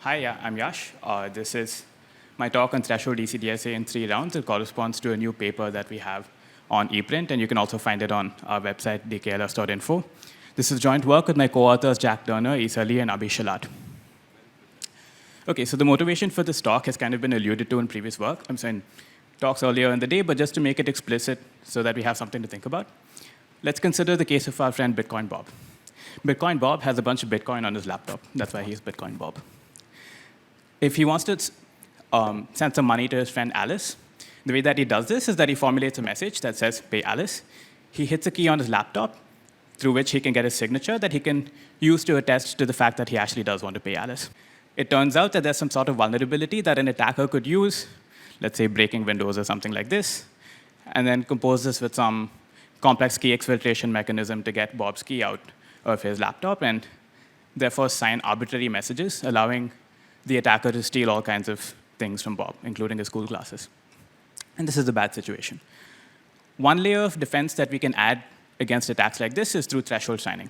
Hi, yeah, I'm Yash. This is my talk on Threshold ECDSA in 3 rounds. It corresponds to a new paper that we have on ePrint, and you can also find it on our website, DKLS.info. This is joint work with my co-authors, Jack Turner, Isa Lee, and Abhi Shalat. OK, so the motivation for this talk has kind of been alluded to in previous work. I'm saying talks earlier in the day, but just to make it explicit so that we have something to think about, let's consider the case of our friend Bitcoin Bob. Bitcoin Bob has a bunch of Bitcoin on his laptop. That's why he's Bitcoin Bob. If he wants to send some money to his friend Alice, the way that he does this is that he formulates a message that says, pay Alice. He hits a key on his laptop through which he can get a signature that he can use to attest to the fact that he actually does want to pay Alice. It turns out that there's some sort of vulnerability that an attacker could use, let's say breaking Windows or something like this, and then compose this with some complex key exfiltration mechanism to get Bob's key out of his laptop and therefore sign arbitrary messages, allowing the attacker to steal all kinds of things from Bob, including his school classes. And this is a bad situation. One layer of defense that we can add against attacks like this is through threshold signing,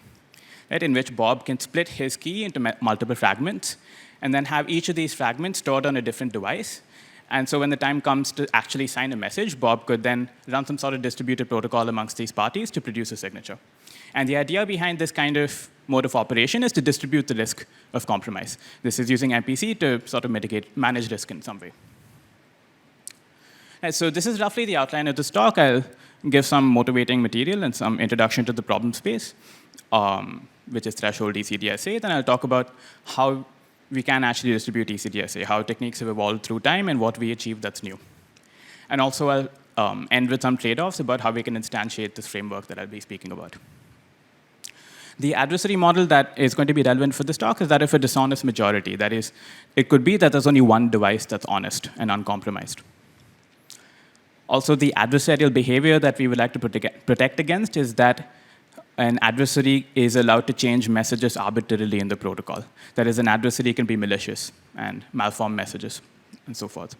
right, in which Bob can split his key into multiple fragments and then have each of these fragments stored on a different device. And so when the time comes to actually sign a message, Bob could then run some sort of distributed protocol amongst these parties to produce a signature. And the idea behind this kind of mode of operation is to distribute the risk of compromise. This is using MPC to sort of manage risk in some way. And so this is roughly the outline of this talk. I'll give some motivating material and some introduction to the problem space, which is Threshold ECDSA. Then I'll talk about how we can actually distribute ECDSA, how techniques have evolved through time, and what we achieved that's new. And also I'll end with some trade-offs about how we can instantiate this framework that I'll be speaking about. The adversary model that is going to be relevant for this talk is that of a dishonest majority. That is, it could be that there's only one device that's honest and uncompromised. Also, the adversarial behavior that we would like to protect against is that an adversary is allowed to change messages arbitrarily in the protocol. That is, an adversary can be malicious and malform messages and so forth.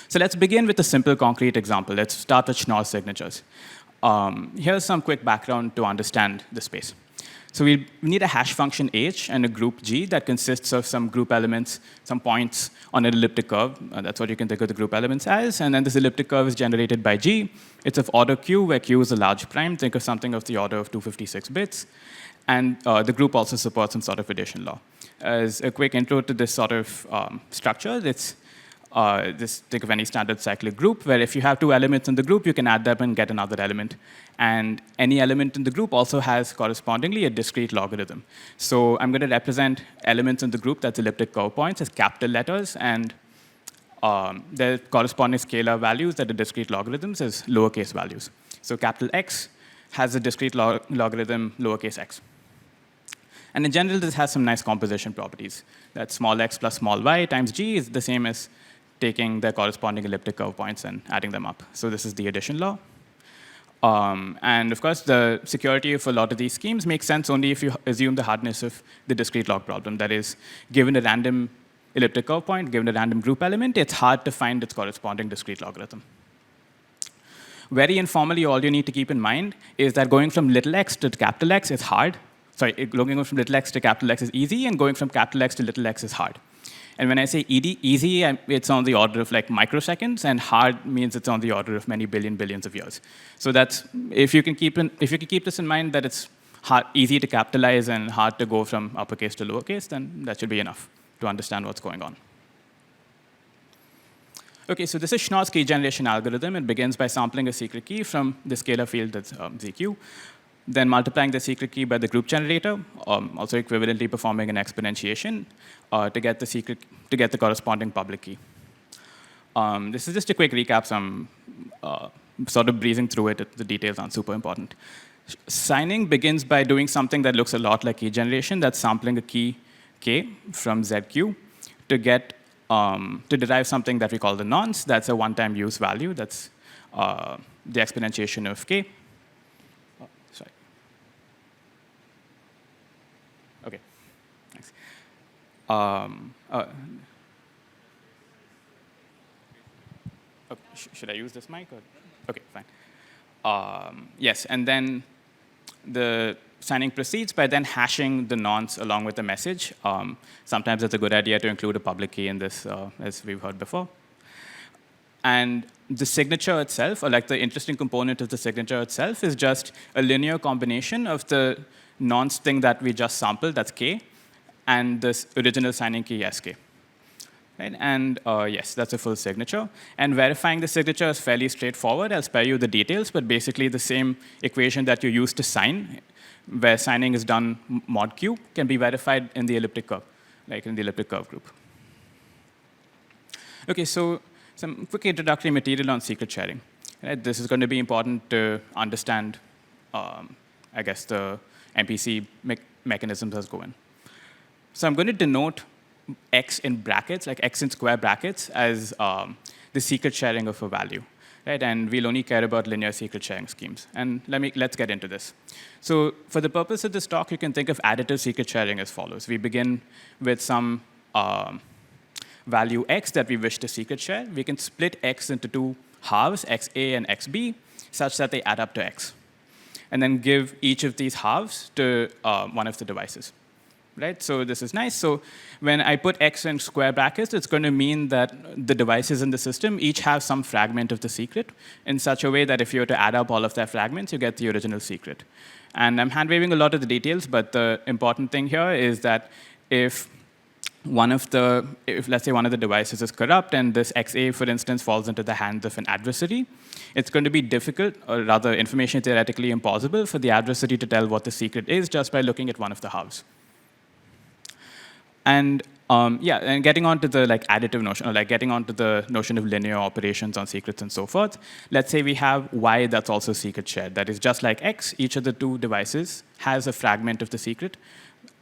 So let's begin with a simple, concrete example. Let's start with Schnorr signatures. Here's some quick background to understand the space. So we need a hash function H and a group G that consists of some group elements, some points on an elliptic curve. That's what you can think of the group elements as. And then this elliptic curve is generated by G. It's of order Q, where Q is a large prime. Think of something of the order of 256 bits. And the group also supports some sort of addition law. As a quick intro to this sort of structure, just think of any standard cyclic group, where if you have two elements in the group, you can add them and get another element. And any element in the group also has correspondingly a discrete logarithm. So I'm going to represent elements in the group that's elliptic curve points as capital letters, and their corresponding scalar values that are discrete logarithms as lowercase values. So capital X has a discrete logarithm lowercase x. And in general, this has some nice composition properties. That small x plus small y times g is the same as taking their corresponding elliptic curve points and adding them up. So this is the addition law. And of course, the security of a lot of these schemes makes sense only if you assume the hardness of the discrete log problem. That is, given a random elliptic curve point, given a random group element, it's hard to find its corresponding discrete logarithm. Very informally, all you need to keep in mind is that going from little x to capital X is hard. Sorry, going from little x to capital X is easy, and going from capital X to little x is hard. And when I say easy, it's on the order of like microseconds, and hard means it's on the order of many billions of years. So that's, if you can keep this in mind, that it's easy to capitalize and hard to go from uppercase to lowercase, then that should be enough to understand what's going on. OK, so this is Schnorr's key generation algorithm. It begins by sampling a secret key from the scalar field that's ZQ, then multiplying the secret key by the group generator, also equivalently performing an exponentiation to get the corresponding public key. This is just a quick recap. So I'm sort of breezing through it. The details aren't super important. Signing begins by doing something that looks a lot like key generation. That's sampling a key k from ZQ to derive something that we call the nonce. That's a one-time use value. That's the exponentiation of k. OK, thanks. Okay, should I use this mic? Or? OK, fine. Yes, and then the signing proceeds by then hashing the nonce along with the message. Sometimes it's a good idea to include a public key in this, as we've heard before. And the signature itself, or like the interesting component of the signature itself, is just a linear combination of the nonce thing that we just sampled, that's K, and this original signing key, SK. Right? And yes, that's a full signature. And verifying the signature is fairly straightforward. I'll spare you the details, but basically the same equation that you use to sign, where signing is done mod Q, can be verified in the elliptic curve, like in the elliptic curve group. OK, so some quick introductory material on secret sharing. Right? This is going to be important to understand, I guess, the MPC mechanisms as go in. So I'm going to denote X in brackets, like X in square brackets, as the secret sharing of a value. Right? And we'll only care about linear secret sharing schemes. And let's get into this. So for the purpose of this talk, you can think of additive secret sharing as follows. We begin with some value X that we wish to secret share. We can split X into two halves, XA and XB, such that they add up to X. And then give each of these halves to one of the devices. Right? So this is nice. So when I put X in square brackets, it's going to mean that the devices in the system each have some fragment of the secret in such a way that if you were to add up all of their fragments, you get the original secret. And I'm hand-waving a lot of the details, but the important thing here is that if let's say one of the devices is corrupt and this XA, for instance, falls into the hands of an adversary, it's going to be difficult, or rather information theoretically impossible, for the adversary to tell what the secret is just by looking at one of the halves. And yeah, and getting onto the additive notion, or getting onto the notion of linear operations on secrets and so forth. Let's say we have Y that's also secret shared. That is just like X, each of the two devices has a fragment of the secret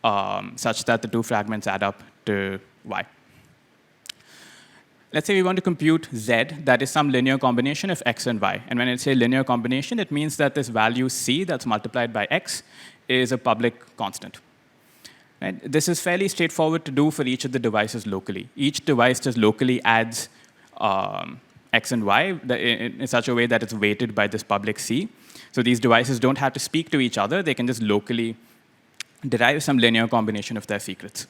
such that the two fragments add up to Y. Let's say we want to compute Z, that is some linear combination of X and Y. And when I say linear combination, it means that this value C that's multiplied by X is a public constant. Right? This is fairly straightforward to do for each of the devices locally. Each device just locally adds X and Y in such a way that it's weighted by this public C. So these devices don't have to speak to each other. They can just locally derive some linear combination of their secrets.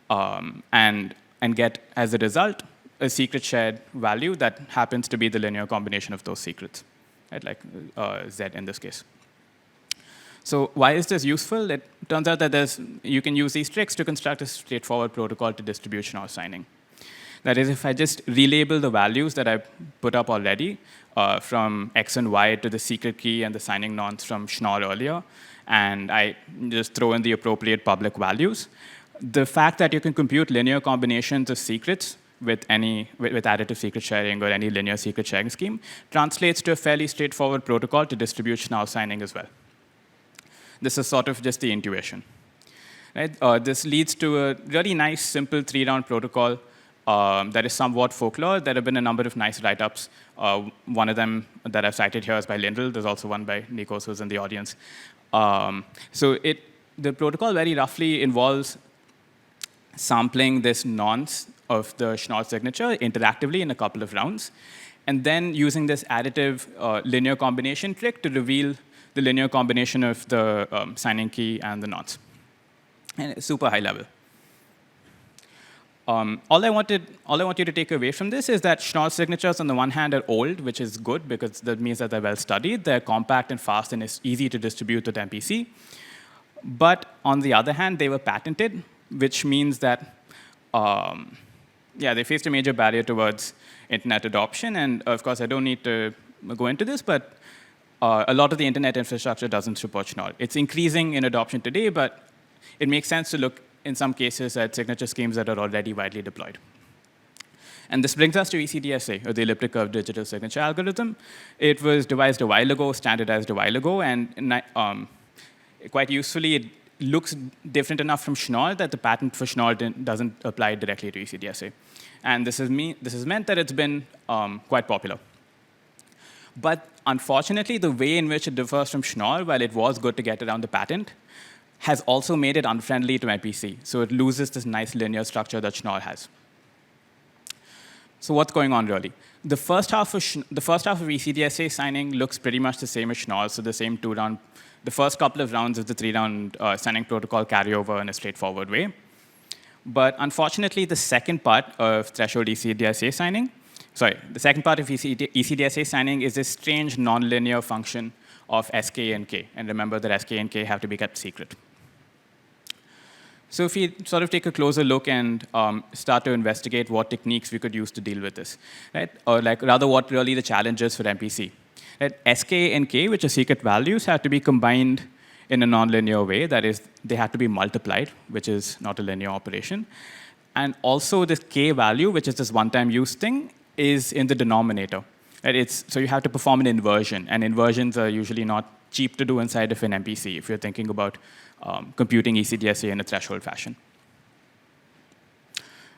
And get, as a result, a secret shared value that happens to be the linear combination of those secrets, right? Like Z in this case. So why is this useful? It turns out that you can use these tricks to construct a straightforward protocol to distribute Schnorr signing. That is, if I just relabel the values that I put up already from X and Y to the secret key and the signing nonce from Schnorr earlier, and I just throw in the appropriate public values, the fact that you can compute linear combinations of secrets with additive secret sharing or any linear secret sharing scheme translates to a fairly straightforward protocol to distribute Schnorr signing as well. This is sort of just the intuition. Right? This leads to a really nice, simple 3-round protocol that is somewhat folklore. There have been a number of nice write-ups. One of them that I've cited here is by Lindell. There's also one by Nikos, who's in the audience. So the protocol very roughly involves sampling this nonce of the Schnorr signature interactively in a couple of rounds, and then using this additive linear combination trick to reveal the linear combination of the signing key and the nonce. And it's super high level. All I want you to take away from this is that Schnorr signatures, on the one hand, are old, which is good because that means that they're well studied. They're compact and fast, and it's easy to distribute with MPC. But on the other hand, they were patented, which means that they faced a major barrier towards internet adoption. And of course, I don't need to go into this, but a lot of the internet infrastructure doesn't support Schnorr. It's increasing in adoption today, but it makes sense to look, in some cases, at signature schemes that are already widely deployed. And this brings us to ECDSA, or the elliptic curve digital signature algorithm. It was devised a while ago, standardized a while ago, and quite usefully, it looks different enough from Schnorr that the patent for Schnorr doesn't apply directly to ECDSA. And this has meant that it's been quite popular. But unfortunately, the way in which it differs from Schnorr, while it was good to get around the patent, has also made it unfriendly to MPC. So it loses this nice linear structure that Schnorr has. So what's going on, really? The first half of ECDSA signing looks pretty much the same as Schnorr, so the same 2-round the first couple of rounds of the 3-round signing protocol carry over in a straightforward way. But unfortunately, the second part of threshold ECDSA signing, the second part of ECDSA signing is this strange nonlinear function of Sk and K. And remember that Sk and K have to be kept secret. So if we sort of take a closer look and start to investigate what techniques we could use to deal with this, right? Or rather what really the challenge is for MPC. Right? Sk and K, which are secret values, have to be combined in a nonlinear way. That is, they have to be multiplied, which is not a linear operation. And also this K value, which is this one-time use thing, is in the denominator. Right? So you have to perform an inversion. And inversions are usually not cheap to do inside of an MPC if you're thinking about computing ECDSA in a threshold fashion.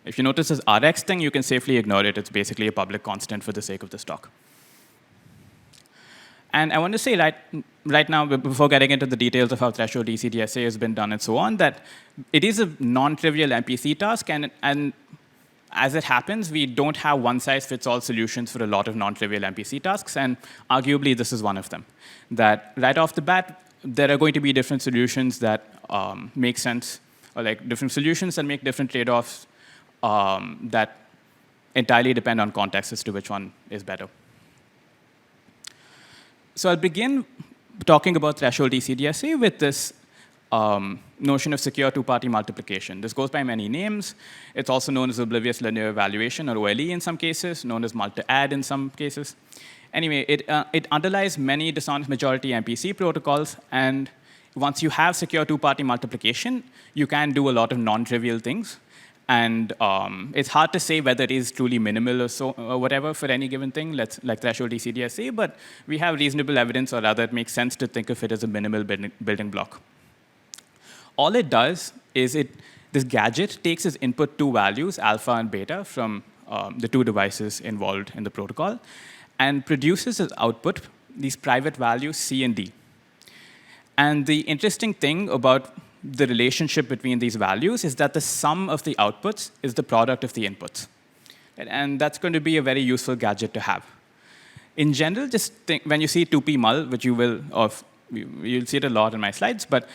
If you notice this Rx thing, you can safely ignore it. It's basically a public constant for the sake of this talk. And I want to say right now, before getting into the details of how threshold ECDSA has been done and so on, that it is a non-trivial MPC task. And as it happens, we don't have one-size-fits-all solutions for a lot of non-trivial MPC tasks. And arguably, this is one of them. That right off the bat, there are going to be different solutions that make sense, or different solutions that make different trade-offs that entirely depend on context as to which one is better. So I'll begin talking about threshold ECDSA with this notion of secure two-party multiplication. This goes by many names. It's also known as oblivious linear evaluation, or OLE in some cases, known as multi-add in some cases. Anyway, it underlies many dishonest majority MPC protocols, and once you have secure two-party multiplication, you can do a lot of non-trivial things. And it's hard to say whether it is truly minimal or whatever for any given thing, like threshold ECDSA, but we have reasonable evidence, or rather it makes sense to think of it as a minimal building block. All it does is this gadget takes as input two values, alpha and beta, from the two devices involved in the protocol, and produces as output these private values C and D. And the interesting thing about the relationship between these values is that the sum of the outputs is the product of the inputs. And that's going to be a very useful gadget to have. In general, just think, when you see 2p mul, which you'll see it a lot in my slides, but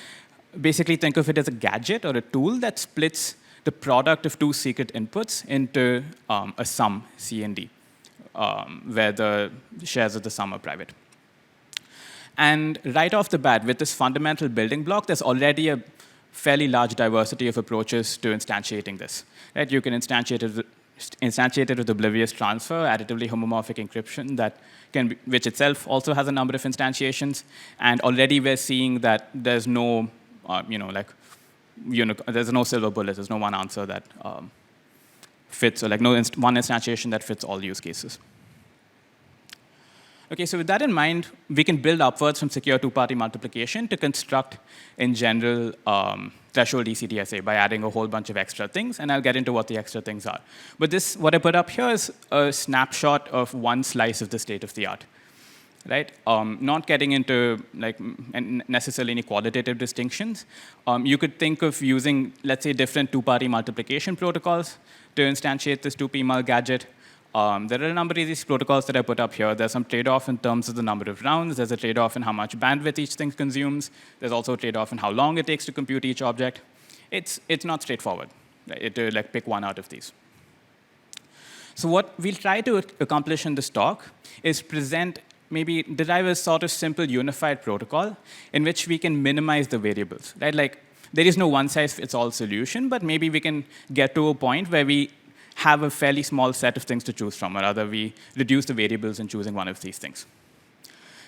basically think of it as a gadget or a tool that splits the product of two secret inputs into a sum, C and D, where the shares of the sum are private. And right off the bat, with this fundamental building block, there's already a fairly large diversity of approaches to instantiating this. Right? You can instantiate it with Oblivious Transfer, additively homomorphic encryption, which itself also has a number of instantiations. And already we're seeing that there's no, there's no silver bullet. There's no one answer that fits, or no one instantiation that fits all use cases. Okay, so with that in mind, we can build upwards from secure two-party multiplication to construct, in general, threshold ECDSA by adding a whole bunch of extra things, and I'll get into what the extra things are. But what I put up here is a snapshot of one slice of the state of the art, right? Not getting into necessarily any qualitative distinctions. You could think of using, let's say, different two-party multiplication protocols to instantiate this 2p mul gadget. There are a number of these protocols that I put up here. There's some trade-off in terms of the number of rounds. There's a trade-off in how much bandwidth each thing consumes. There's also a trade-off in how long it takes to compute each object. It's not straightforward, right, to pick one out of these. So what we'll try to accomplish in this talk is derive a sort of simple unified protocol in which we can minimize the variables, right? There is no one-size-fits-all solution, but maybe we can get to a point where we have a fairly small set of things to choose from, or rather we reduce the variables in choosing one of these things.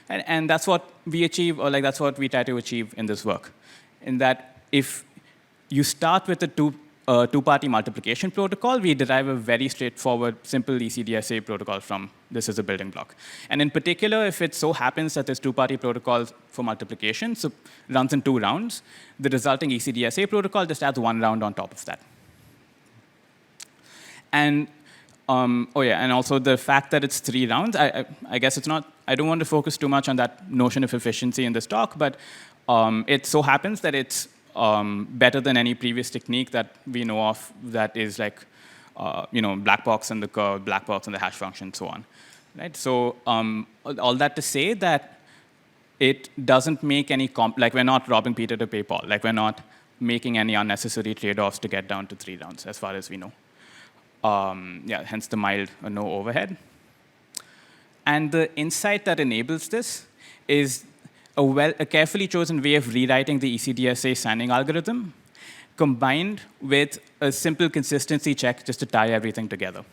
And that's what we achieve, or that's what we try to achieve in this work. In that if you start with a two-party multiplication protocol, we derive a very straightforward, simple ECDSA protocol from this as a building block. And in particular, if it so happens that this two-party protocol for multiplication runs in 2 rounds, the resulting ECDSA protocol just adds 1 round on top of that. And and also the fact that it's 3 rounds, I guess it's not, I don't want to focus too much on that notion of efficiency in this talk, but it so happens that it's better than any previous technique that we know of that is black box and the curve, black box and the hash function, and so on. Right? So all that to say that it doesn't make any, like we're not robbing Peter to pay Paul. Like we're not making any unnecessary trade-offs to get down to 3 rounds, as far as we know. Yeah, hence the mild or no overhead. And the insight that enables this is a carefully chosen way of rewriting the ECDSA signing algorithm, combined with a simple consistency check just to tie everything together.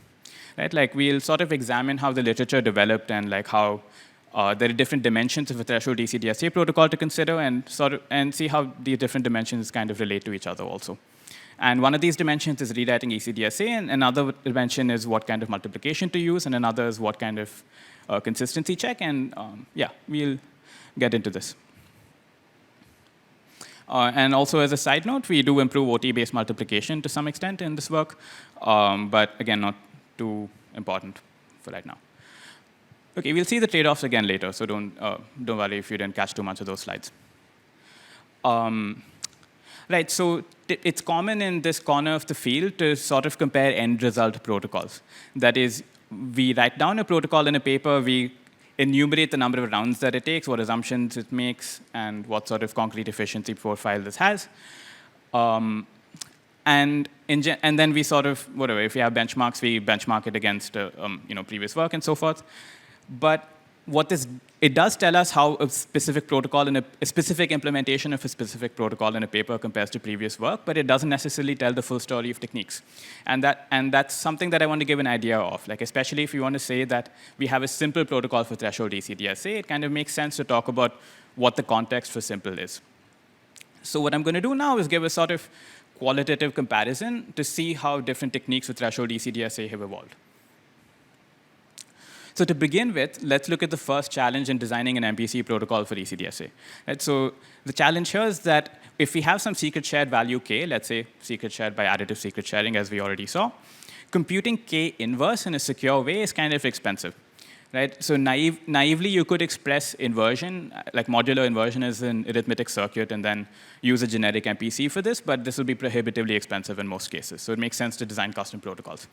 Right? Like we'll sort of examine how the literature developed and like how there are different dimensions of a threshold ECDSA protocol to consider, and see how these different dimensions kind of relate to each other also. And one of these dimensions is rewriting ECDSA, and another dimension is what kind of multiplication to use, and another is what kind of consistency check. And yeah, we'll get into this. And also, as a side note, we do improve OT-based multiplication to some extent in this work, but again, not too important for right now. OK, we'll see the trade-offs again later, so don't worry if you didn't catch too much of those slides. Right, so it's common in this corner of the field to sort of compare end result protocols. That is, we write down a protocol in a paper, we enumerate the number of rounds that it takes, what assumptions it makes, and what sort of concrete efficiency profile this has. And then we sort of, whatever, if we have benchmarks, we benchmark it against previous work and so forth. But it does tell us how a specific protocol in a specific implementation of a specific protocol in a paper compares to previous work, but it doesn't necessarily tell the full story of techniques. And that's something that I want to give an idea of. Like, especially if you want to say that we have a simple protocol for threshold ECDSA, it kind of makes sense to talk about what the context for simple is. So what I'm going to do now is give a sort of qualitative comparison to see how different techniques for threshold ECDSA have evolved. So to begin with, let's look at the first challenge in designing an MPC protocol for ECDSA. Right? So the challenge here is that if we have some secret shared value k, let's say secret shared by additive secret sharing, as we already saw, computing k inverse in a secure way is kind of expensive. Right? So naively, you could express inversion, like modular inversion as an arithmetic circuit, and then use a generic MPC for this, but this will be prohibitively expensive in most cases. So it makes sense to design custom protocols.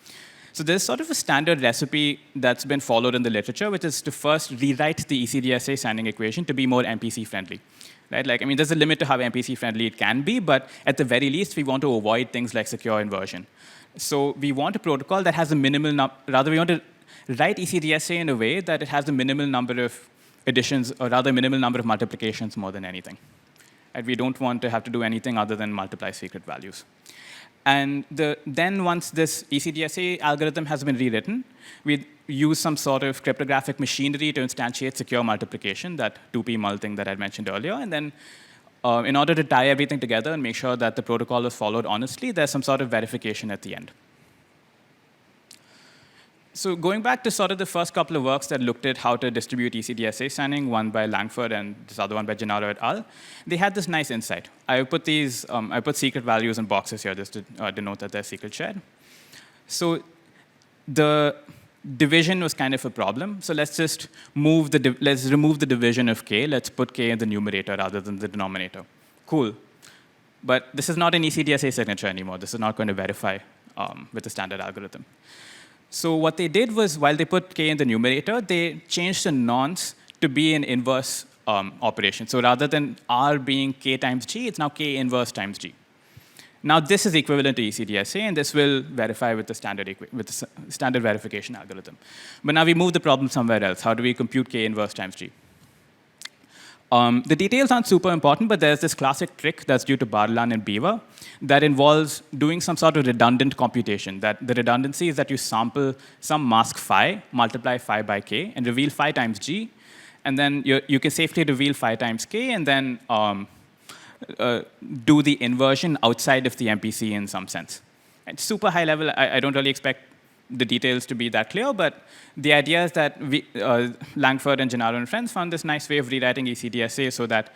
So there's sort of a standard recipe that's been followed in the literature, which is to first rewrite the ECDSA signing equation to be more MPC friendly. Right? Like, I mean, there's a limit to how MPC friendly it can be, but at the very least, we want to avoid things like secure inversion. So we want a protocol that has a minimal, rather we want to write ECDSA in a way that it has a minimal number of additions, or rather minimal number of multiplications more than anything. And we don't want to have to do anything other than multiply secret values. And then once this ECDSA algorithm has been rewritten, we use some sort of cryptographic machinery to instantiate secure multiplication, that 2p mul thing that I mentioned earlier. And then in order to tie everything together and make sure that the protocol is followed honestly, there's some sort of verification at the end. So going back to sort of the first couple of works that looked at how to distribute ECDSA signing, one by Langford and this other one by Gennaro et al., they had this nice insight. I put secret values in boxes here just to denote that they're secret shared. So the division was kind of a problem. So let's just remove the division of k. Let's put k in the numerator rather than the denominator. Cool. But this is not an ECDSA signature anymore. This is not going to verify with the standard algorithm. So what they did was, while they put k in the numerator, they changed the nonce to be an inverse operation. So rather than r being k times g, it's now k inverse times g. Now this is equivalent to ECDSA, and this will verify with the standard verification algorithm. But now we move the problem somewhere else. How do we compute k inverse times g? The details aren't super important, but there's this classic trick that's due to Barlan and Beaver that involves doing some sort of redundant computation. That the redundancy is that you sample some mask phi, multiply phi by k, and reveal phi times g. And then you can safely reveal phi times k, and then do the inversion outside of the MPC in some sense. It's super high level. I don't really expect the details to be that clear, but the idea is that Langford and Gennaro and friends found this nice way of rewriting ECDSA so that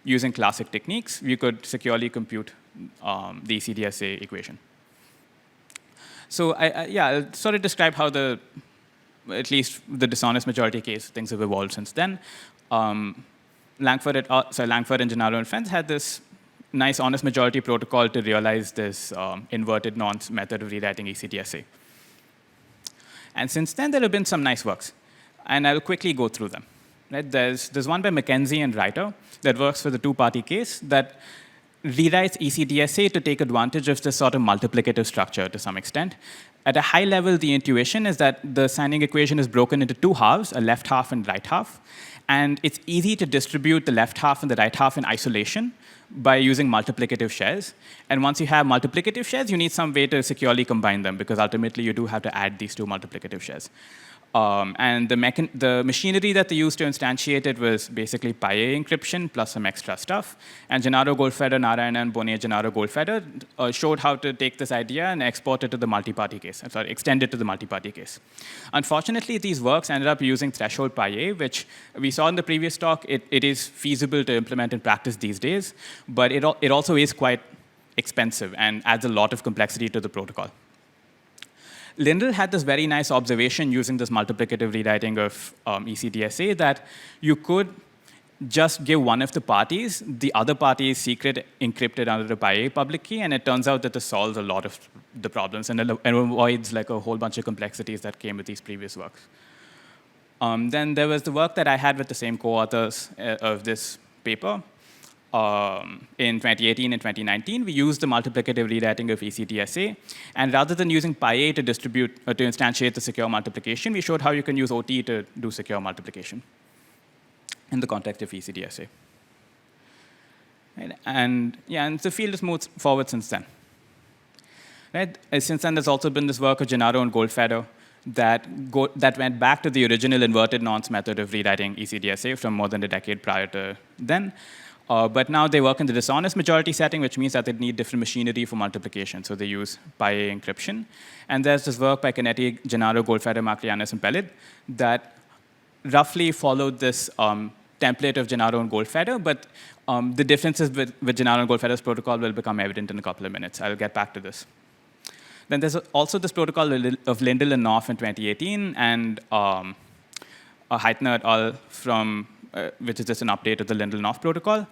using classic techniques, we could securely compute the ECDSA equation. So I'll sort of describe how at least the dishonest majority case, things have evolved since then. Langford and Gennaro and friends had this nice honest majority protocol to realize this inverted nonce method of rewriting ECDSA. And since then, there have been some nice works. And I'll quickly go through them. Right? There's one by McKenzie and Reiter that works for the two-party case that rewrites ECDSA to take advantage of this sort of multiplicative structure to some extent. At a high level, the intuition is that the signing equation is broken into two halves, a left half and right half. And it's easy to distribute the left half and the right half in isolation by using multiplicative shares. And once you have multiplicative shares, you need some way to securely combine them, because ultimately you do have to add these two multiplicative shares. And the machinery that they used to instantiate it was basically PyA encryption plus some extra stuff. And Gennaro Goldfeder, Narayana, and Bonnet Gennaro Goldfeder showed how to take this idea and export it to the multi-party case. Extend it to the multi-party case. Unfortunately, these works ended up using threshold PyA, which we saw in the previous talk. It is feasible to implement in practice these days, but it also is quite expensive and adds a lot of complexity to the protocol. Lindell had this very nice observation using this multiplicative rewriting of ECDSA that you could just give one of the parties the other party's secret encrypted under the PyA public key, and it turns out that this solves a lot of the problems and avoids like a whole bunch of complexities that came with these previous works. Then there was the work that I had with the same co-authors of this paper. In 2018 and 2019, we used the multiplicative rewriting of ECDSA. And rather than using PyA to distribute or to instantiate the secure multiplication, we showed how you can use OT to do secure multiplication in the context of ECDSA. Right? And the field has moved forward since then. Right? Since then, there's also been this work of Gennaro and Goldfeder that went back to the original inverted nonce method of rewriting ECDSA from more than a decade prior to then. But now they work in the dishonest majority setting, which means that they need different machinery for multiplication. So they use PyA encryption. And there's this work by Canetti, Gennaro, Goldfeder, Maklianis, and Pellet that roughly followed this template of Gennaro and Goldfeder, but the differences with Gennaro and Goldfeder's protocol will become evident in a couple of minutes. I'll get back to this. Then there's also this protocol of Lindell and Knopf in 2018, and Heitner et al. From which is just an update of the Lindell-Knopf protocol.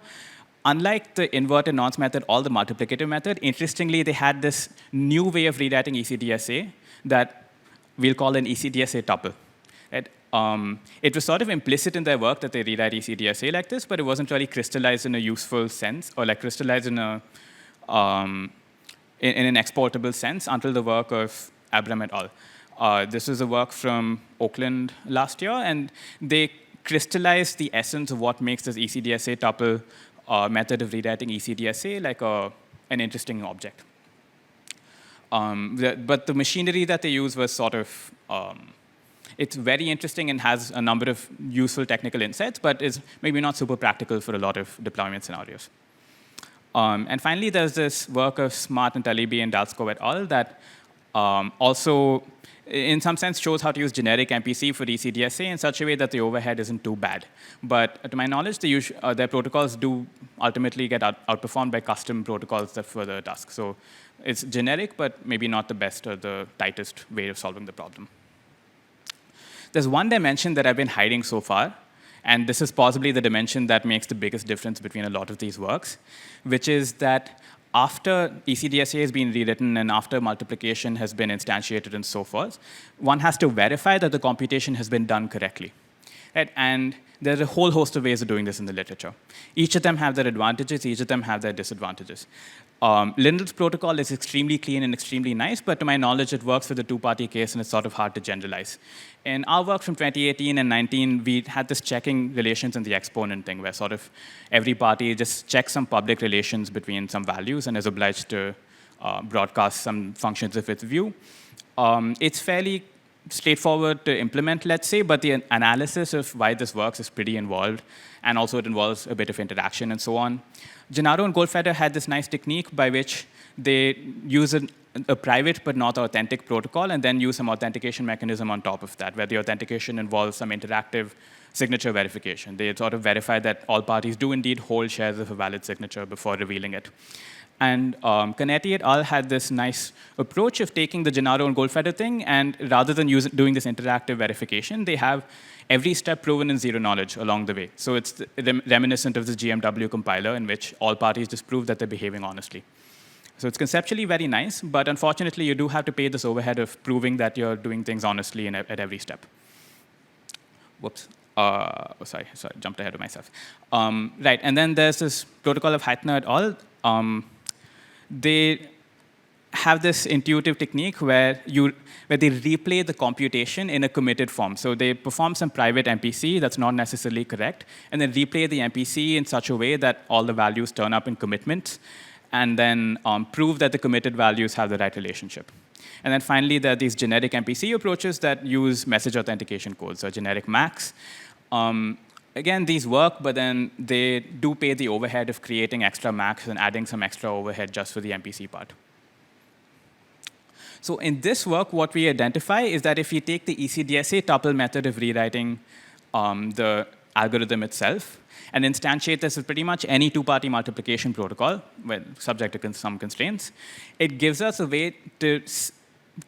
Unlike the inverted nonce method or the multiplicative method, interestingly, they had this new way of rewriting ECDSA that we'll call an ECDSA tuple. Right? It was sort of implicit in their work that they rewrite ECDSA like this, but it wasn't really crystallized in a useful sense, or like crystallized in an exportable sense until the work of Abram et al. This was a work from Oakland last year, and they crystallized the essence of what makes this ECDSA tuple method of rewriting ECDSA like an interesting object. But the machinery that they use was sort of, it's very interesting and has a number of useful technical insights, but is maybe not super practical for a lot of deployment scenarios. And finally, there's this work of Smart and Talibi and Dalsko et al. That also, in some sense, shows how to use generic MPC for ECDSA in such a way that the overhead isn't too bad. But to my knowledge, their protocols do ultimately get outperformed by custom protocols that further the task. So it's generic, but maybe not the best or the tightest way of solving the problem. There's one dimension that I've been hiding so far, and this is possibly the dimension that makes the biggest difference between a lot of these works, which is that after ECDSA has been rewritten and after multiplication has been instantiated and so forth, one has to verify that the computation has been done correctly. Right? And there's a whole host of ways of doing this in the literature. Each of them have their advantages, each of them have their disadvantages. Lindell's protocol is extremely clean and extremely nice, but to my knowledge, it works for the two-party case, and it's sort of hard to generalize. In our work from 2018 and 19, we had this checking relations in the exponent thing, where sort of every party just checks some public relations between some values and is obliged to broadcast some functions of its view. It's fairly straightforward to implement, let's say, but the analysis of why this works is pretty involved, and also it involves a bit of interaction and so on. Gennaro and Goldfeder had this nice technique by which they use a private but not authentic protocol and then use some authentication mechanism on top of that, where the authentication involves some interactive signature verification. They sort of verify that all parties do indeed hold shares of a valid signature before revealing it. And Canetti et al. Had this nice approach of taking the Gennaro and Goldfeder thing, and rather than doing this interactive verification, they have every step proven in zero knowledge along the way. So it's reminiscent of the GMW compiler, in which all parties just prove that they're behaving honestly. So it's conceptually very nice, but unfortunately, you do have to pay this overhead of proving that you're doing things honestly at every step. Whoops. sorry, jumped ahead of myself. Right, and then there's this protocol of Heitner et al. They have this intuitive technique where they replay the computation in a committed form. So they perform some private MPC that's not necessarily correct, and then replay the MPC in such a way that all the values turn up in commitments, and then prove that the committed values have the right relationship. And then finally, there are these generic MPC approaches that use message authentication codes, so generic MACs. Again, these work, but then they do pay the overhead of creating extra MACs and adding some extra overhead just for the MPC part. So in this work, what we identify is that if you take the ECDSA tuple method of rewriting the algorithm itself and instantiate this with pretty much any two-party multiplication protocol, well, subject to some constraints, it gives us a way to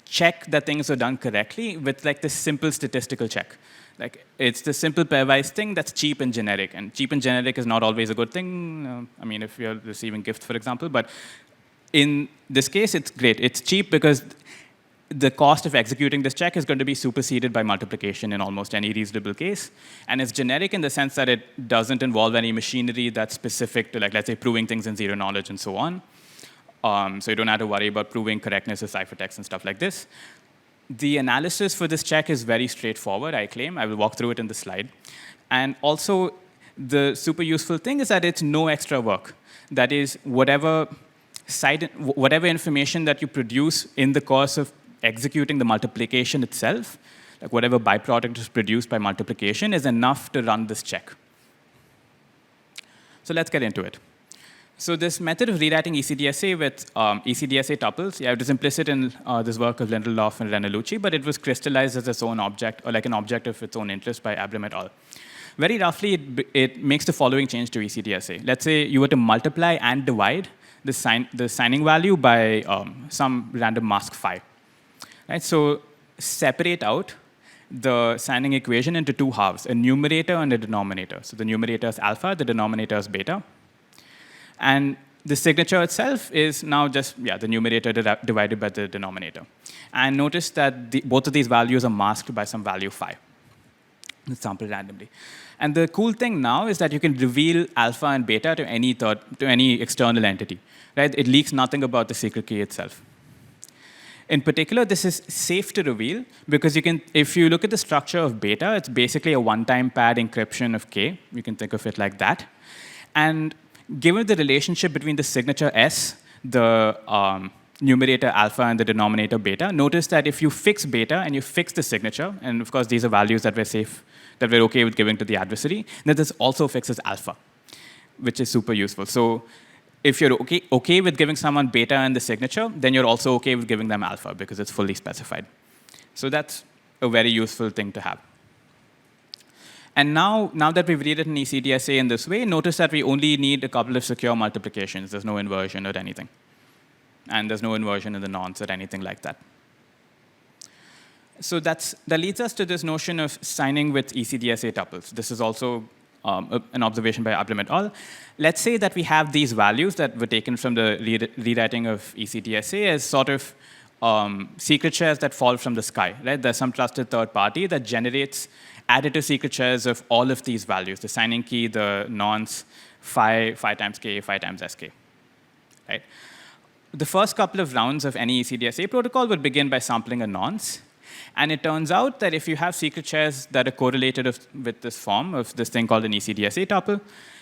check that things are done correctly with like this simple statistical check. Like, it's the simple pairwise thing that's cheap and generic. And cheap and generic is not always a good thing. I mean, if you're receiving gifts, for example. But in this case, it's great. It's cheap because the cost of executing this check is going to be superseded by multiplication in almost any reasonable case. And it's generic in the sense that it doesn't involve any machinery that's specific to, like, let's say, proving things in zero knowledge and so on. So you don't have to worry about proving correctness of ciphertext and stuff like this. The analysis for this check is very straightforward, I claim. I will walk through it in the slide. And also, the super useful thing is that it's no extra work. That is, whatever information that you produce in the course of executing the multiplication itself, like whatever byproduct is produced by multiplication, is enough to run this check. So let's get into it. So this method of rewriting ECDSA with ECDSA tuples, yeah, it was implicit in this work of Lindelof and Renalucci, but it was crystallized as its own object, or like an object of its own interest by Abram et al. Very roughly, it makes the following change to ECDSA. Let's say you were to multiply and divide the signing value by some random mask phi. Right? So separate out the signing equation into two halves, a numerator and a denominator. So the numerator is alpha, the denominator is beta. And the signature itself is now just the numerator divided by the denominator. And notice that both of these values are masked by some value phi. It's sampled randomly. And the cool thing now is that you can reveal alpha and beta to any external entity. Right? It leaks nothing about the secret key itself. In particular, this is safe to reveal because if you look at the structure of beta, it's basically a one-time pad encryption of K. You can think of it like that. And given the relationship between the signature S, the numerator alpha, and the denominator beta, notice that if you fix beta and you fix the signature, and of course these are values that we're OK with giving to the adversary, then this also fixes alpha, which is super useful. So if you're OK with giving someone beta and the signature, then you're also OK with giving them alpha because it's fully specified. So that's a very useful thing to have. And now that we've rewritten ECDSA in this way, notice that we only need a couple of secure multiplications. There's no inversion or anything. And there's no inversion in the nonce or anything like that. So that leads us to this notion of signing with ECDSA tuples. This is also an observation by Abram et al. Let's say that we have these values that were taken from the rewriting of ECDSA as sort of secret shares that fall from the sky. Right? There's some trusted third party that generates additive secret shares of all of these values, the signing key, the nonce, phi times k, phi times sk. Right? The first couple of rounds of any ECDSA protocol would begin by sampling a nonce. And it turns out that if you have secret shares that are correlated with this form of this thing called an ECDSA tuple,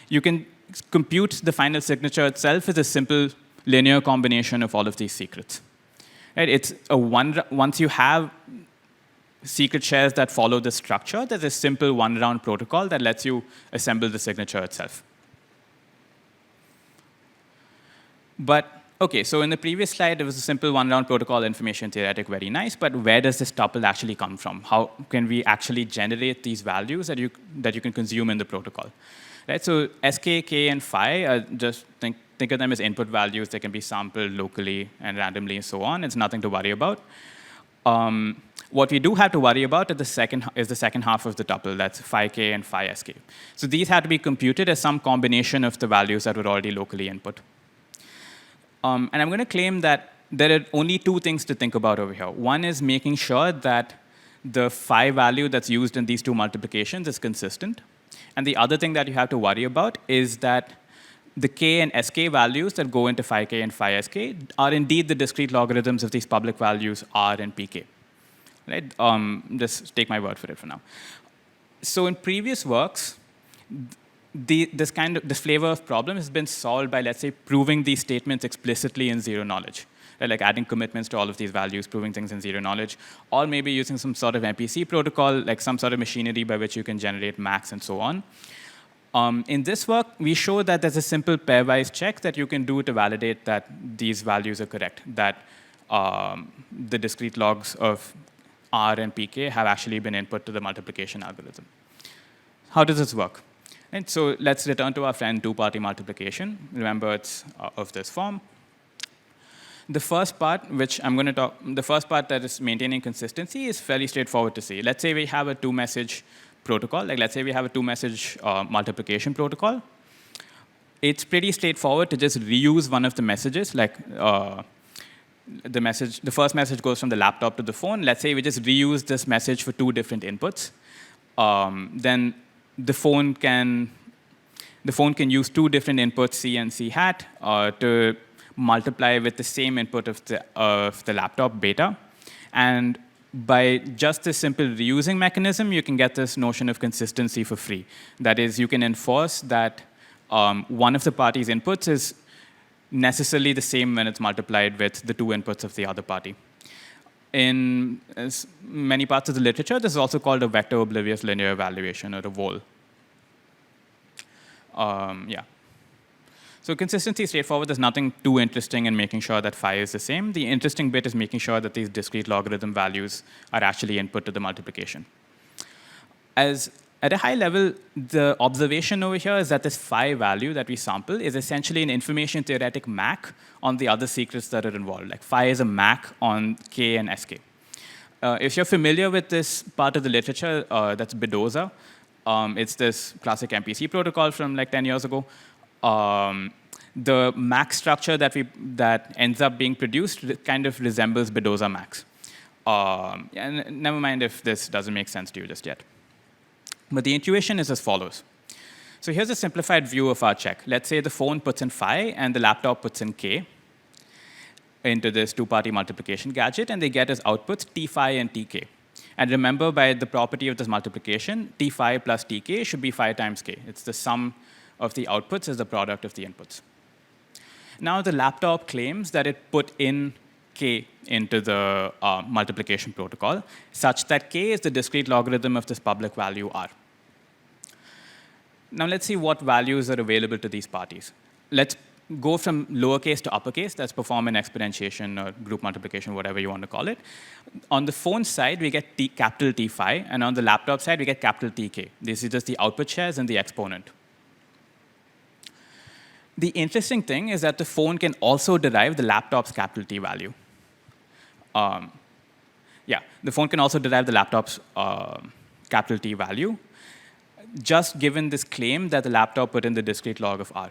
you can compute the final signature itself as a simple linear combination of all of these secrets. Right? It's once you have secret shares that follow the structure, there's a simple one-round protocol that lets you assemble the signature itself. But OK, so in the previous slide, it was a simple one-round protocol, information theoretic, very nice. But where does this tuple actually come from? How can we actually generate these values that you can consume in the protocol? Right? So sk, k, and phi, just think of them as input values. They can be sampled locally and randomly and so on. It's nothing to worry about. What we do have to worry about is the second half of the tuple. That's phi k and phi sk. So these had to be computed as some combination of the values that were already locally input. And I'm going to claim that there are only two things to think about over here. One is making sure that the phi value that's used in these two multiplications is consistent. And the other thing that you have to worry about is that the k and sk values that go into phi k and phi sk are indeed the discrete logarithms of these public values r and pk. Right? Just take my word for it for now. So in previous works, this flavor of problem has been solved by, let's say, proving these statements explicitly in zero knowledge. Right? Like adding commitments to all of these values, proving things in zero knowledge, or maybe using some sort of MPC protocol, like some sort of machinery by which you can generate max and so on. In this work, we show that there's a simple pairwise check that you can do to validate that these values are correct, that the discrete logs of R and PK have actually been input to the multiplication algorithm. How does this work? And so let's return to our friend two-party multiplication. Remember, it's of this form. The first part, which I'm going to talk, the first part that is maintaining consistency is fairly straightforward to see. Let's say we have a two-message protocol. Like, let's say we have a two-message multiplication protocol. It's pretty straightforward to just reuse one of the messages. Like, the first message goes from the laptop to the phone. Let's say we just reuse this message for two different inputs. Then the phone can use two different inputs, C and C hat, to multiply with the same input of the laptop, beta. And by just this simple reusing mechanism, you can get this notion of consistency for free. That is, you can enforce that one of the party's inputs is necessarily the same when it's multiplied with the two inputs of the other party. In many parts of the literature, this is also called a vector oblivious linear evaluation, or a VOL. Yeah. So consistency is straightforward. There's nothing too interesting in making sure that phi is the same. The interesting bit is making sure that these discrete logarithm values are actually input to the multiplication. At a high level, the observation over here is that this phi value that we sample is essentially an information theoretic MAC on the other secrets that are involved. Like phi is a MAC on K and SK. If you're familiar with this part of the literature, that's Bedoza. It's this classic MPC protocol from like 10 years ago. The MAC structure that ends up being produced kind of resembles Bedoza MACs. And never mind if this doesn't make sense to you just yet. But the intuition is as follows. So here's a simplified view of our check. Let's say the phone puts in phi and the laptop puts in k into this two-party multiplication gadget, and they get as outputs t phi and tk. And remember, by the property of this multiplication, t phi plus tk should be phi times k. It's the sum of the outputs as the product of the inputs. Now the laptop claims that it put in k into the multiplication protocol, such that k is the discrete logarithm of this public value r. Now let's see what values are available to these parties. Let's go from lowercase to uppercase. Let's perform an exponentiation or group multiplication, whatever you want to call it. On the phone side, we get capital T phi, and on the laptop side, we get capital Tk. This is just the output shares and the exponent. The interesting thing is that the phone can also derive the laptop's capital T value. Yeah, the phone can also derive the laptop's capital T value, just given this claim that the laptop put in the discrete log of r.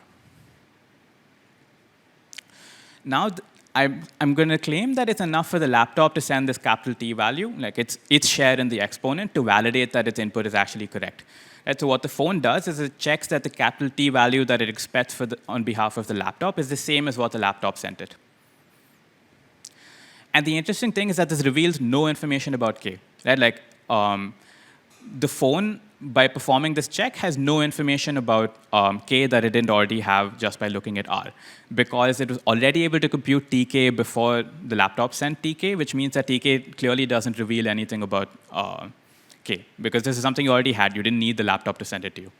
Now, I'm going to claim that it's enough for the laptop to send this capital T value, like its share in the exponent, to validate that its input is actually correct. Right, so what the phone does is it checks that the capital T value that it expects on behalf of the laptop is the same as what the laptop sent it. And the interesting thing is that this reveals no information about k. Right? Like, the phone, by performing this check, has no information about k that it didn't already have just by looking at r, because it was already able to compute tk before the laptop sent tk, which means that tk clearly doesn't reveal anything about k, because this is something you already had. You didn't need the laptop to send it to you.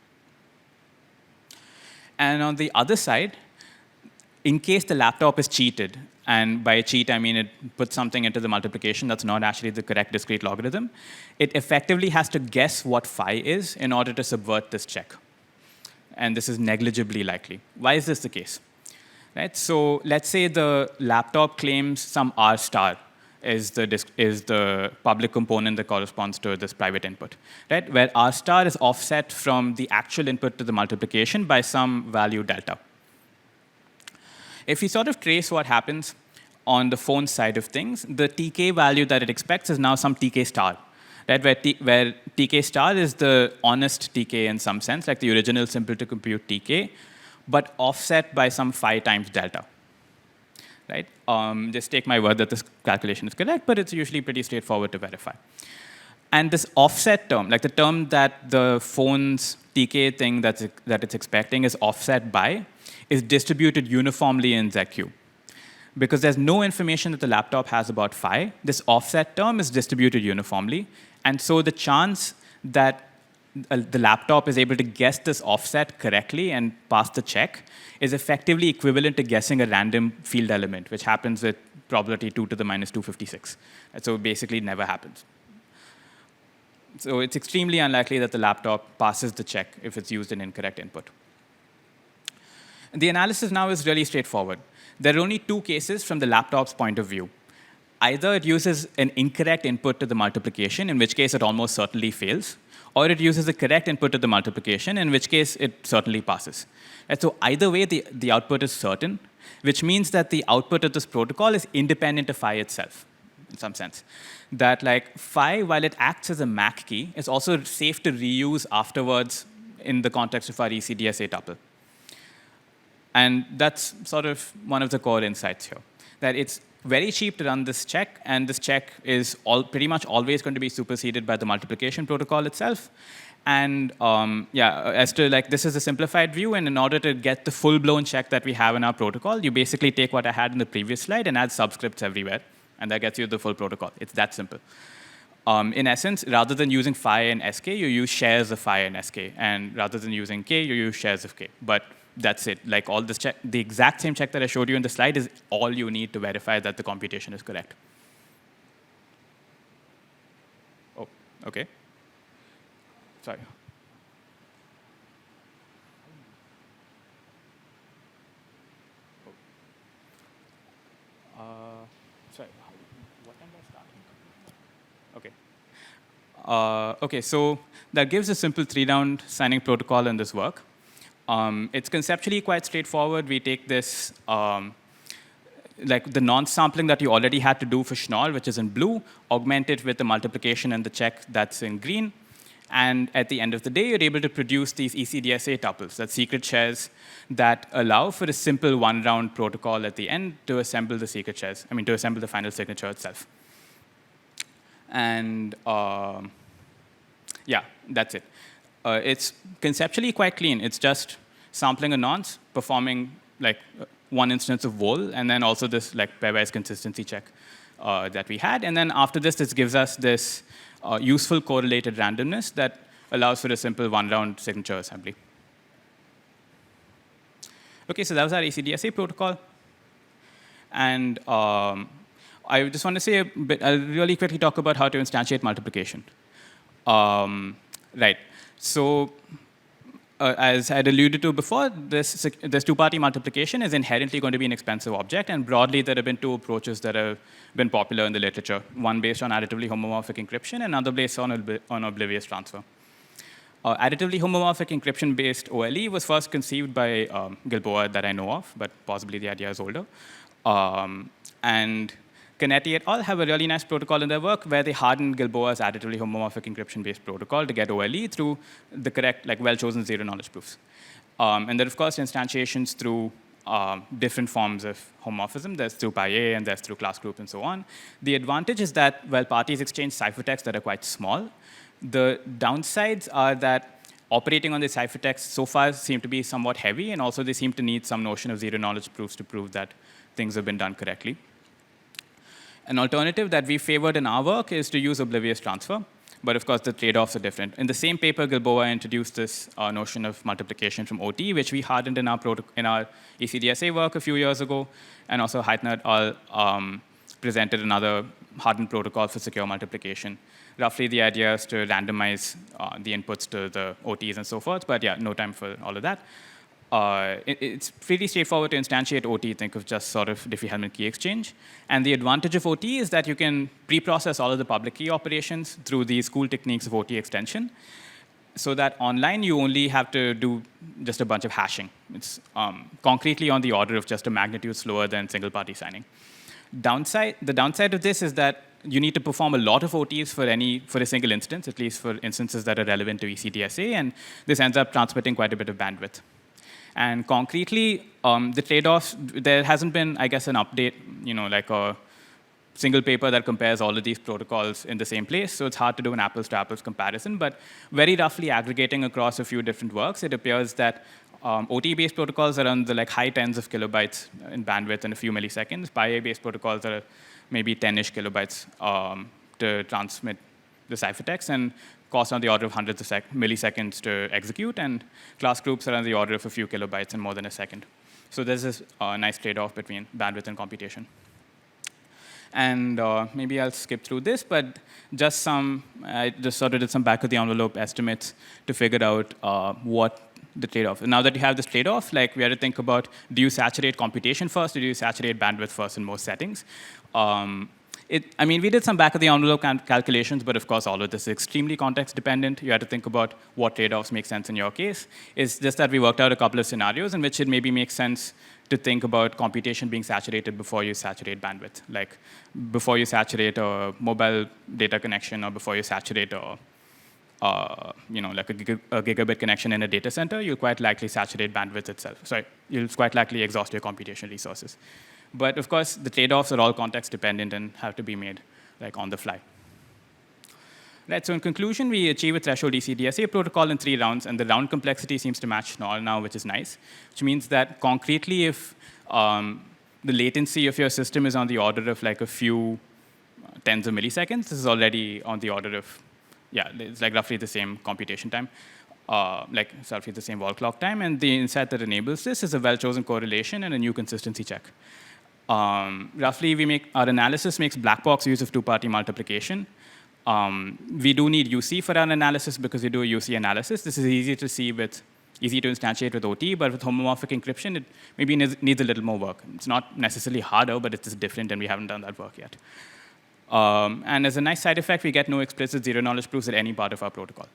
And on the other side, in case the laptop is cheated, and by cheat I mean it puts something into the multiplication that's not actually the correct discrete logarithm, it effectively has to guess what phi is in order to subvert this check. And this is negligibly likely. Why is this the case? Right? So let's say the laptop claims some r star is the public component that corresponds to this private input, right? Where r star is offset from the actual input to the multiplication by some value delta. If you sort of trace what happens on the phone side of things, the tk value that it expects is now some tk star. right? Where TK star is the honest TK in some sense, like the original simple to compute TK, but offset by some phi times delta, right? Just take my word that this calculation is correct, but it's usually pretty straightforward to verify. And this offset term, like the term that the phone's TK thing that it's expecting is offset by, is distributed uniformly in ZQ. Because there's no information that the laptop has about phi, this offset term is distributed uniformly. And so the chance that the laptop is able to guess this offset correctly and pass the check is effectively equivalent to guessing a random field element, which happens with probability 2 to the minus 256. And so basically it never happens. So it's extremely unlikely that the laptop passes the check if it's used an incorrect input. The analysis now is really straightforward. There are only two cases from the laptop's point of view. Either it uses an incorrect input to the multiplication, in which case it almost certainly fails, or it uses a correct input to the multiplication, in which case it certainly passes. And so either way, the output is certain, which means that the output of this protocol is independent of phi itself, in some sense. That like phi, while it acts as a MAC key, is also safe to reuse afterwards in the context of our ECDSA tuple. And that's sort of one of the core insights here, that it's very cheap to run this check, and this check is pretty much always going to be superseded by the multiplication protocol itself. And as to like, this is a simplified view, and in order to get the full-blown check that we have in our protocol, you basically take what I had in the previous slide and add subscripts everywhere, and that gets you the full protocol. It's that simple. In essence, rather than using phi and sk, you use shares of phi and sk, and rather than using k, you use shares of k. But that's it. Like all this check, the exact same check that I showed you in the slide is all you need to verify that the computation is correct. Oh, okay. Sorry. Sorry. What time am I starting? Okay. Okay. So that gives a simple 3-round signing protocol in this work. It's conceptually quite straightforward. We take this, like the non-sampling that you already had to do for Schnorr, which is in blue, augment it with the multiplication and the check that's in green. And at the end of the day, you're able to produce these ECDSA tuples, that's secret shares that allow for a simple one-round protocol at the end to assemble the secret shares, to assemble the final signature itself. And yeah, that's it. It's conceptually quite clean. It's just sampling a nonce, performing like one instance of vol, and then also this like pairwise consistency check that we had. And then after this gives us this useful correlated randomness that allows for a simple one-round signature assembly. Okay, so that was our ECDSA protocol. And I just want to say I'll really quickly talk about how to instantiate multiplication. Right. So as I had alluded to before, this two-party multiplication is inherently going to be an expensive object. And broadly, there have been two approaches that have been popular in the literature, one based on additively homomorphic encryption and another based on oblivious transfer. Additively homomorphic encryption-based OLE was first conceived by Gilboa that I know of, but possibly the idea is older. And Canetti et al. Have a really nice protocol in their work where they hardened Gilboa's additively homomorphic encryption-based protocol to get OLE through the correct, like well-chosen zero-knowledge proofs. And then, of course, instantiations through different forms of homomorphism. There's through pi-a, and there's through class group, and so on. The advantage is that, while parties exchange ciphertexts that are quite small, the downsides are that operating on the ciphertext so far seem to be somewhat heavy, and also they seem to need some notion of zero-knowledge proofs to prove that things have been done correctly. An alternative that we favored in our work is to use oblivious transfer, but of course the trade-offs are different. In the same paper, Gilboa introduced this notion of multiplication from OT, which we hardened in our ECDSA work a few years ago, and also Heitner et al. Presented another hardened protocol for secure multiplication. Roughly the idea is to randomize the inputs to the OTs and so forth, but yeah, no time for all of that. It's pretty straightforward to instantiate OT, think of just sort of Diffie-Hellman key exchange. And the advantage of OT is that you can pre-process all of the public key operations through these cool techniques of OT extension, so that online you only have to do just a bunch of hashing. It's concretely on the order of just a magnitude slower than single-party signing. The downside of this is that you need to perform a lot of OTs for a single instance, at least for instances that are relevant to ECDSA, and this ends up transmitting quite a bit of bandwidth. And concretely, the trade-offs, there hasn't been, I guess, an update, like a single paper that compares all of these protocols in the same place, so it's hard to do an apples-to-apples comparison, but very roughly aggregating across a few different works, it appears that OT-based protocols are on the high tens of kilobytes in bandwidth in a few milliseconds. PyA-based protocols are maybe 10-ish kilobytes to transmit the ciphertext, and cost on the order of hundreds of milliseconds to execute, and class groups are on the order of a few kilobytes in more than a second. So there's this nice trade-off between bandwidth and computation. And maybe I'll skip through this, but I just sort of did some back-of-the-envelope estimates to figure out what the trade-off. Now that you have this trade-off, we had to think about, do you saturate computation first, or do you saturate bandwidth first in most settings? We did some back-of-the-envelope calculations, but of course, all of this is extremely context-dependent. You had to think about what trade-offs make sense in your case. It's just that we worked out a couple of scenarios in which it maybe makes sense to think about computation being saturated before you saturate bandwidth. Like before you saturate a mobile data connection, or before you saturate a gigabit connection in a data center, you'll quite likely saturate bandwidth itself. Sorry, you'll quite likely exhaust your computation resources. But of course, the trade-offs are all context-dependent and have to be made on the fly. Right, so in conclusion, we achieve a threshold ECDSA protocol in 3 rounds, and the round complexity seems to match Schnorr now, which is nice, which means that concretely, if the latency of your system is on the order of a few tens of milliseconds, this is already on the order of, it's roughly the same computation time, roughly the same wall clock time, and the insight that enables this is a well-chosen correlation and a new consistency check. Roughly, our analysis makes black box use of 2-party multiplication. We do need UC for our analysis because we do a UC analysis. This is easy to instantiate with OT, but with homomorphic encryption, it maybe needs a little more work. It's not necessarily harder, but it's just different, and we haven't done that work yet. And as a nice side effect, we get no explicit zero-knowledge proofs at any part of our protocol.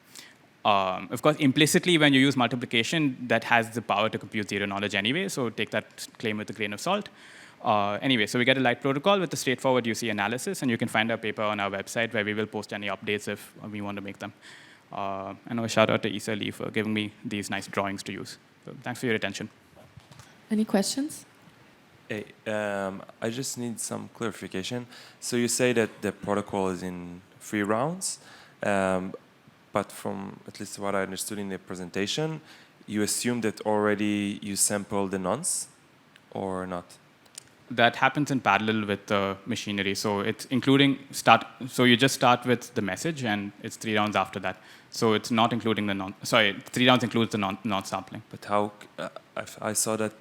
Of course, implicitly, when you use multiplication, that has the power to compute zero-knowledge anyway, so take that claim with a grain of salt. Anyway, so we get a light protocol with a straightforward UC analysis, and you can find our paper on our website where we will post any updates if we want to make them. And a shout out to Isa Lee for giving me these nice drawings to use. So thanks for your attention. Any questions? Hey, I just need some clarification. So you say that the protocol is in 3 rounds, but from at least what I understood in the presentation, you assume that already you sample the nonce, or not? That happens in parallel with the machinery. So it's so you just start with the message, and it's 3 rounds after that. So it's not including the 3 rounds includes the non-sampling. But how, I saw that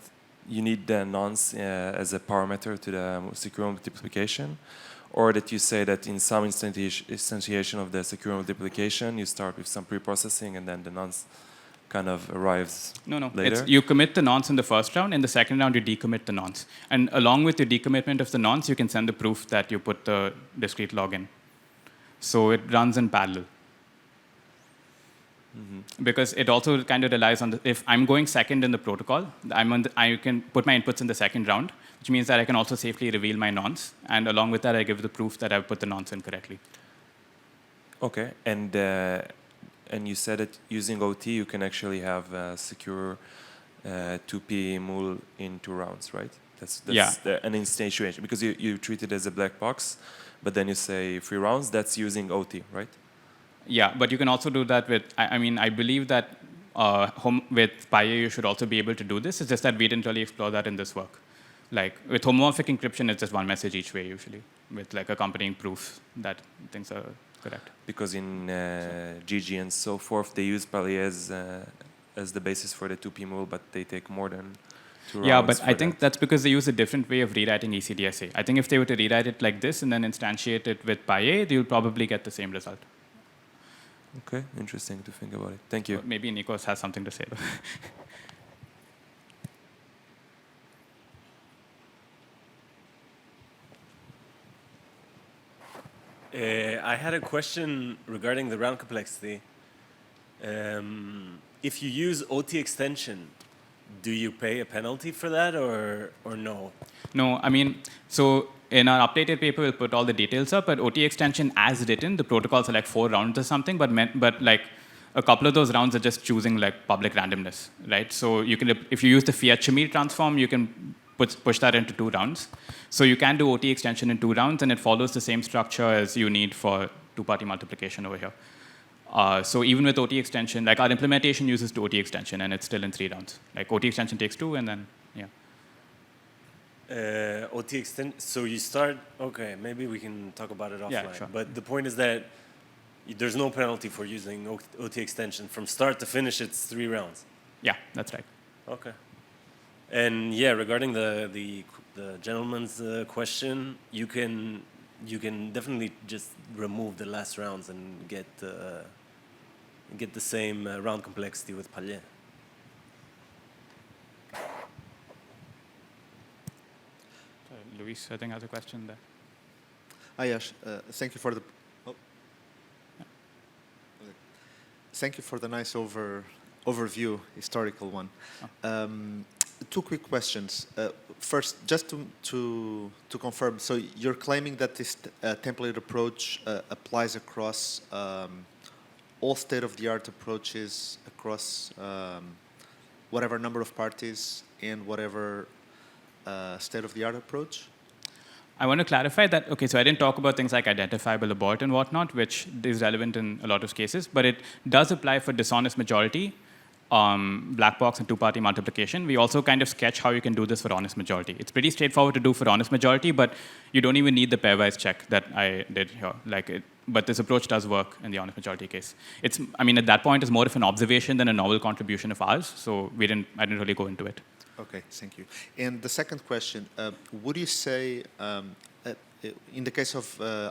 you need the nonce as a parameter to the secure multiplication, or that you say that in some instantiation of the secure multiplication, you start with some pre-processing and then the nonce kind of arrives later? You commit the nonce in the first round. In the second round, you decommit the nonce. And along with your decommitment of the nonce, you can send the proof that you put the discrete log in. So it runs in parallel. Mm-hmm. Because it also kind of relies on, if I'm going second in the protocol, I can put my inputs in the second round, which means that I can also safely reveal my nonce. And along with that, I give the proof that I've put the nonce in correctly. Okay, and you said that using OT, you can actually have a secure 2P mul in 2 rounds, right? That's an instantiation, because you treat it as a black box, but then you say 3 rounds, that's using OT, right? Yeah, but you can also do that with, I believe that with PyA, you should also be able to do this. It's just that we didn't really explore that in this work. With homomorphic encryption, it's just 1 message each way, usually, with accompanying proofs that things are correct. Because in GG and so forth, they use PyA as the basis for the 2P mul, but they take more than 2 rounds. Yeah, but I think that's because they use a different way of rewriting ECDSA. I think if they were to rewrite it like this and then instantiate it with PyA, you'll probably get the same result. Okay, interesting to think about it. Thank you. Or maybe Nikos has something to say. I had a question regarding the round complexity. If you use OT extension, do you pay a penalty for that or no? No, so in our updated paper, we'll put all the details up, but OT extension as written, the protocols are like 4 rounds or something, but like a couple of those rounds are just choosing like public randomness, right? So you can, if you use the Fiat-Shamir transform, you can push that into 2 rounds. So you can do OT extension in 2 rounds, and it follows the same structure as you need for 2-party multiplication over here. So even with OT extension, like our implementation uses the OT extension, and it's still in 3 rounds. Like OT extension takes 2, and then, yeah. OT extend. So you start. Okay, maybe we can talk about it offline. Yeah, sure. But the point is that there's no penalty for using OT extension from start to finish. It's 3 rounds. Yeah, that's right. Okay. And yeah, regarding the gentleman's question, you can definitely just remove the last rounds and get the same round complexity with Palais. Luis, I think, has a question there. Hi, Yash. Thank you for the. Oh. Thank you for the nice overview, historical one. Oh. 2 quick questions. First, just to confirm, so you're claiming that this template approach applies across all state-of-the-art approaches across whatever number of parties and whatever state-of-the-art approach? I want to clarify that, okay, so I didn't talk about things like identifiable abort and whatnot, which is relevant in a lot of cases, but it does apply for dishonest majority, black box, and 2-party multiplication. We also kind of sketch how you can do this for honest majority. It's pretty straightforward to do for honest majority, but you don't even need the pairwise check that I did here. But this approach does work in the honest majority case. I mean, at that point, it's more of an observation than a novel contribution of ours, so I didn't really go into it. Okay, thank you. And the second question, would you say, in the case of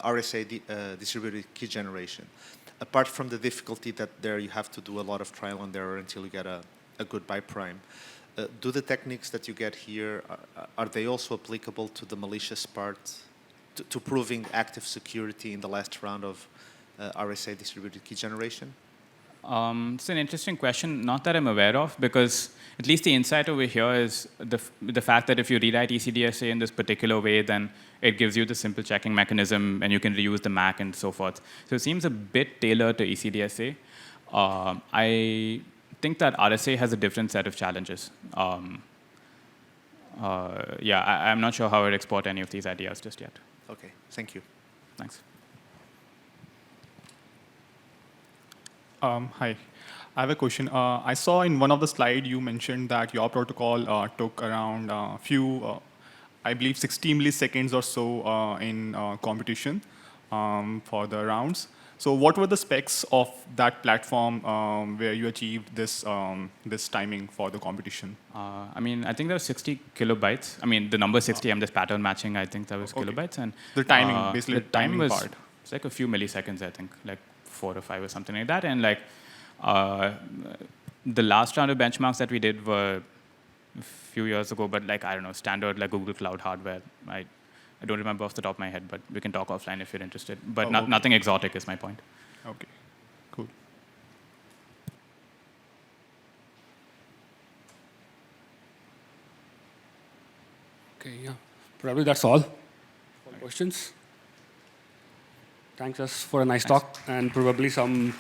RSA distributed key generation, apart from the difficulty that there you have to do a lot of trial and error until you get a good biprime, do the techniques that you get here, are they also applicable to the malicious part, to proving active security in the last round of RSA distributed key generation? It's an interesting question, not that I'm aware of, because at least the insight over here is the fact that if you rewrite ECDSA in this particular way, then it gives you the simple checking mechanism, and you can reuse the MAC and so forth. So it seems a bit tailored to ECDSA. I think that RSA has a different set of challenges. I'm not sure how I'd export any of these ideas just yet. Okay, thank you. Thanks. Hi, I have a question. I saw in one of the slides you mentioned that your protocol took around a few, I believe 60 milliseconds or so in computation for the rounds. So what were the specs of that platform where you achieved this timing for the computation? I mean, I think there was 60 kilobytes. I mean, the number 60, I'm just pattern matching. I think that was kilobytes. And the timing, basically the timing timing was, part. it's like a few milliseconds, I think, like 4 or 5 or something like that. And like the last round of benchmarks that we did were a few years ago, but like, I don't know, standard like Google Cloud hardware. I don't remember off the top of my head, but we can talk offline if you're interested. But okay. Nothing exotic is my point. Okay, cool. Okay, yeah. Probably that's all for questions. Thanks us for a nice talk and probably some